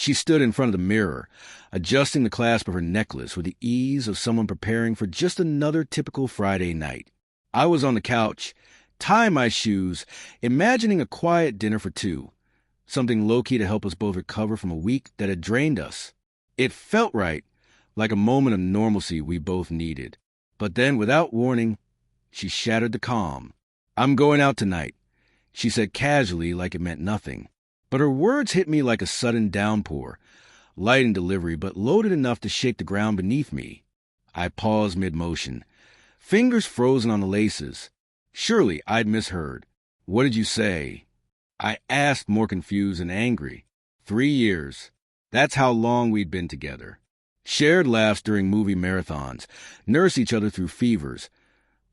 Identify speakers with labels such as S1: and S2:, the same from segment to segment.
S1: She stood in front of the mirror, adjusting the clasp of her necklace with the ease of someone preparing for just another typical Friday night. I was on the couch, tying my shoes, imagining a quiet dinner for two, something low-key to help us both recover from a week that had drained us. It felt right, like a moment of normalcy we both needed. But then, without warning, she shattered the calm. "I'm going out tonight," she said casually like it meant nothing. But her words hit me like a sudden downpour, light in delivery but loaded enough to shake the ground beneath me. I paused mid-motion, fingers frozen on the laces. Surely I'd misheard. "What did you say?" I asked, more confused and angry. 3 years. That's how long we'd been together. Shared laughs during movie marathons, nursed each other through fevers,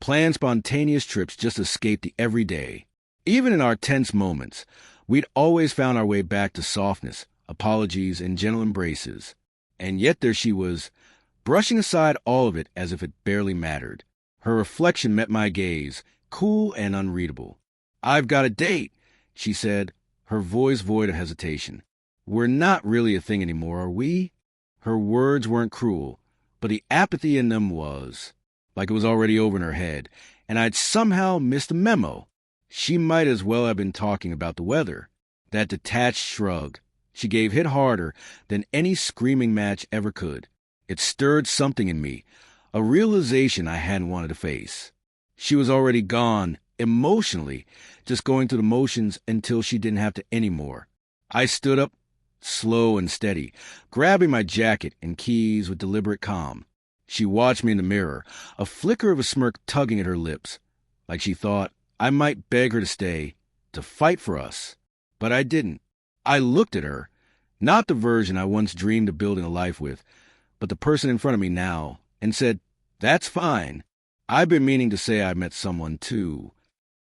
S1: planned spontaneous trips just to escape the everyday. Even in our tense moments, we'd always found our way back to softness, apologies, and gentle embraces. And yet there she was, brushing aside all of it as if it barely mattered. Her reflection met my gaze, cool and unreadable. "I've got a date," she said, her voice void of hesitation. "We're not really a thing anymore, are we?" Her words weren't cruel, but the apathy in them was. Like it was already over in her head, and I'd somehow missed the memo. She might as well have been talking about the weather. That detached shrug she gave hit harder than any screaming match ever could. It stirred something in me, a realization I hadn't wanted to face. She was already gone, emotionally, just going through the motions until she didn't have to anymore. I stood up, slow and steady, grabbing my jacket and keys with deliberate calm. She watched me in the mirror, a flicker of a smirk tugging at her lips, like she thought I might beg her to stay, to fight for us. But I didn't. I looked at her, not the version I once dreamed of building a life with, but the person in front of me now, and said, "That's fine. I've been meaning to say I met someone, too."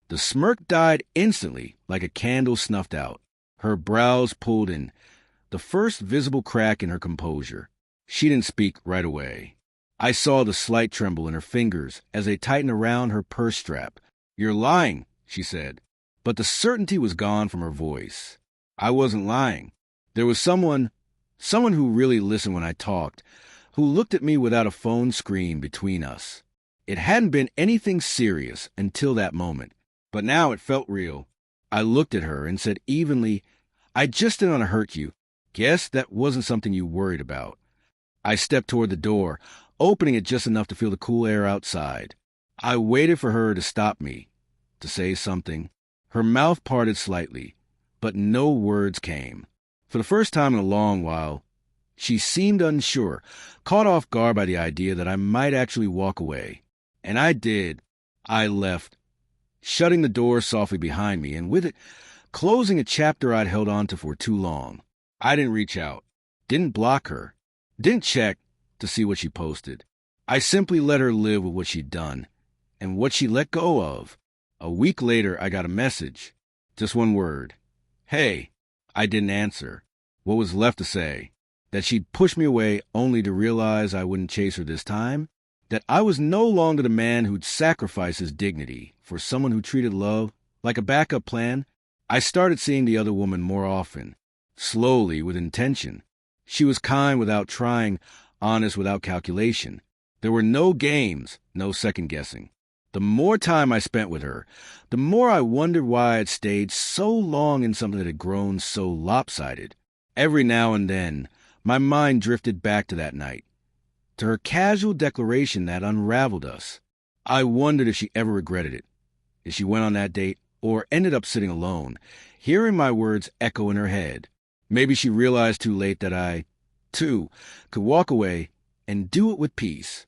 S1: The smirk died instantly, like a candle snuffed out. Her brows pulled in, the first visible crack in her composure. She didn't speak right away. I saw the slight tremble in her fingers as they tightened around her purse strap. "You're lying," she said, but the certainty was gone from her voice. I wasn't lying. There was someone who really listened when I talked, who looked at me without a phone screen between us. It hadn't been anything serious until that moment, but now it felt real. I looked at her and said evenly, "I just didn't want to hurt you. Guess that wasn't something you worried about." I stepped toward the door, opening it just enough to feel the cool air outside. I waited for her to stop me, to say something. Her mouth parted slightly, but no words came. For the first time in a long while, she seemed unsure, caught off guard by the idea that I might actually walk away. And I did. I left, shutting the door softly behind me, and with it, closing a chapter I'd held on to for too long. I didn't reach out, didn't block her, didn't check to see what she posted. I simply let her live with what she'd done, and what she let go of. A week later, I got a message. Just one word. "Hey." I didn't answer. What was left to say? That she'd pushed me away only to realize I wouldn't chase her this time? That I was no longer the man who'd sacrifice his dignity for someone who treated love like a backup plan? I started seeing the other woman more often, slowly, with intention. She was kind without trying, honest without calculation. There were no games, no second-guessing. The more time I spent with her, the more I wondered why I had stayed so long in something that had grown so lopsided. Every now and then, my mind drifted back to that night, to her casual declaration that unraveled us. I wondered if she ever regretted it, if she went on that date or ended up sitting alone, hearing my words echo in her head. Maybe she realized too late that I, too, could walk away and do it with peace.